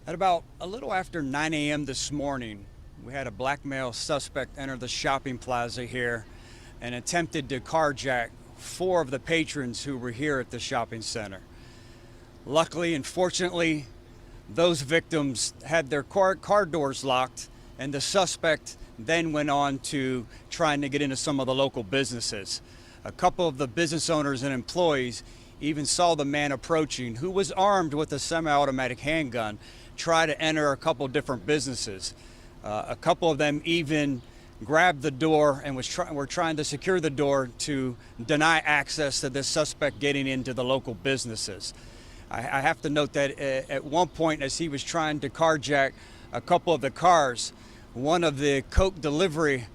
At about a little after 9 a.m. this morning, we had a black male suspect enter the shopping plaza here and attempted to carjack four of the patrons who were here at the shopping center. Luckily and fortunately, those victims had their car doors locked, and the suspect then went on to trying to get into some of the local businesses. A couple of the business owners and employees even saw the man approaching, who was armed with a semi-automatic handgun, try to enter a couple different businesses. A couple of them even grabbed the door and were trying to secure the door to deny access to this suspect getting into the local businesses. I have to note that at one point, as he was trying to carjack a couple of the cars, one of the Coke delivery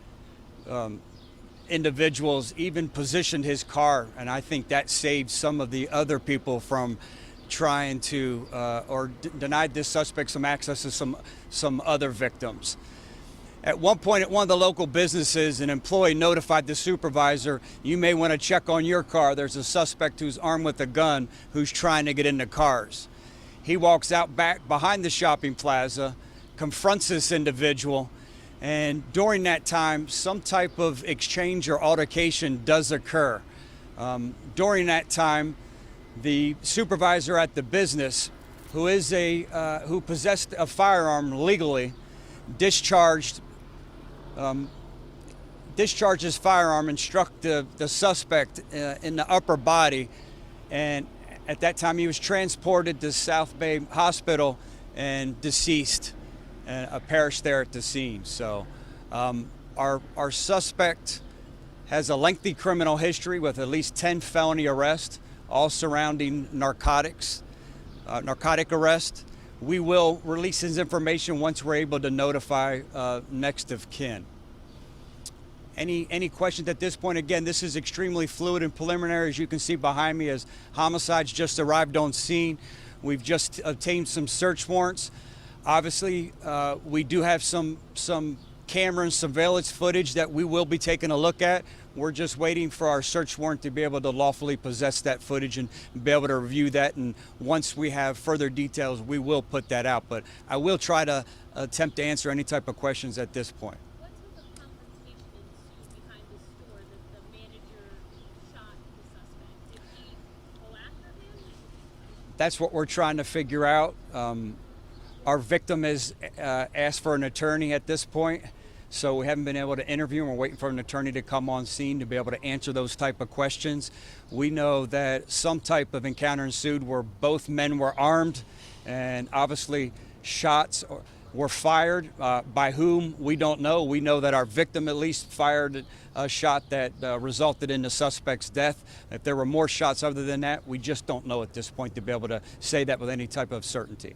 individuals even positioned his car, and I think that saved some of the other people from trying to denied this suspect some access to some other victims. At one point at one of the local businesses, an employee notified the supervisor, "You may want to check on your car. There's a suspect who's armed with a gun who's trying to get into cars." He walks out back behind the shopping plaza, confronts this individual, and during that time, some type of exchange or altercation does occur. During that time, the supervisor at the business, who possessed a firearm legally, discharged his firearm and struck the suspect in the upper body, and at that time he was transported to South Bay Hospital and deceased, and perished there at the scene. So our suspect has a lengthy criminal history with at least 10 felony arrests, all surrounding narcotic arrest. We will release his information once we're able to notify next of kin. Any questions at this point? Again, this is extremely fluid and preliminary, as you can see behind me, as homicides just arrived on scene. We've just obtained some search warrants. Obviously, we do have some camera and surveillance footage that we will be taking a look at. We're just waiting for our search warrant to be able to lawfully possess that footage and be able to review that. And once we have further details, we will put that out. But I will try to attempt to answer any type of questions at this point. What type of confrontation ensued behind the store that the manager shot the suspect? Did he go after him? That's what we're trying to figure out. Our victim has asked for an attorney at this point, so we haven't been able to interview him. We're waiting for an attorney to come on scene to be able to answer those type of questions. We know that some type of encounter ensued where both men were armed, and obviously shots were fired. By whom, we don't know. We know that our victim at least fired a shot that resulted in the suspect's death. If there were more shots other than that, we just don't know at this point to be able to say that with any type of certainty.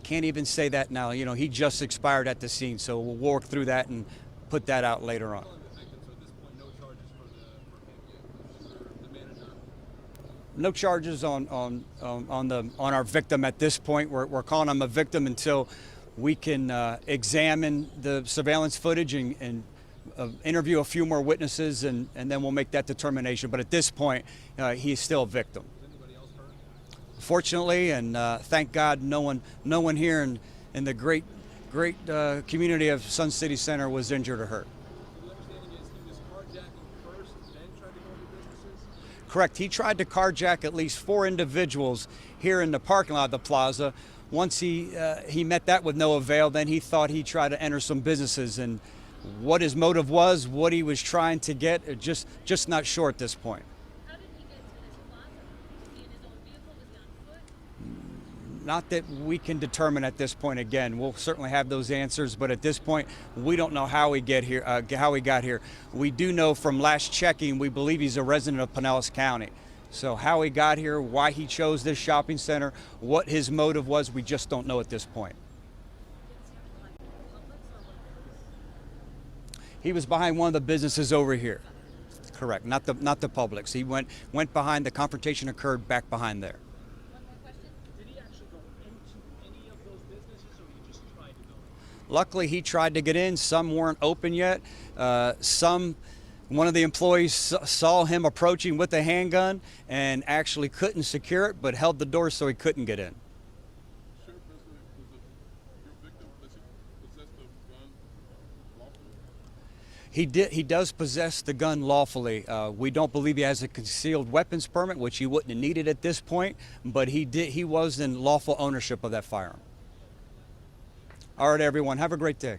Can't even say that now. You know, he just expired at the scene, so we'll work through that and put that out later on. No charges on our victim at this point. We're calling him a victim until we can examine the surveillance footage and interview a few more witnesses, and then we'll make that determination. But at this point, he is still a victim. Fortunately, and thank God, no one here in the great community of Sun City Center was injured or hurt. Correct. He tried to carjack at least 4 individuals here in the parking lot of the plaza. Once he met that with no avail, then he thought he'd try to enter some businesses. And what his motive was, what he was trying to get, just not sure at this point. How did he get to this plaza? Was he in his own vehicle? Was he on foot? Not that we can determine at this point. Again, we'll certainly have those answers, but at this point, we don't know how he got here. We do know from last checking, we believe he's a resident of Pinellas County. So how he got here, why he chose this shopping center, what his motive was, we just don't know at this point. He was behind one of the businesses over here. Correct, not the Publix. He went behind. The confrontation occurred back behind there. One more question? Did he actually go into any of those businesses, or he just tried to go in? Luckily, he tried to get in. Some weren't open yet. One of the employees saw him approaching with a handgun and actually couldn't secure it, but held the door so he couldn't get in. He does possess the gun lawfully. We don't believe he has a concealed weapons permit, which he wouldn't have needed at this point, but he was in lawful ownership of that firearm. All right, everyone, have a great day.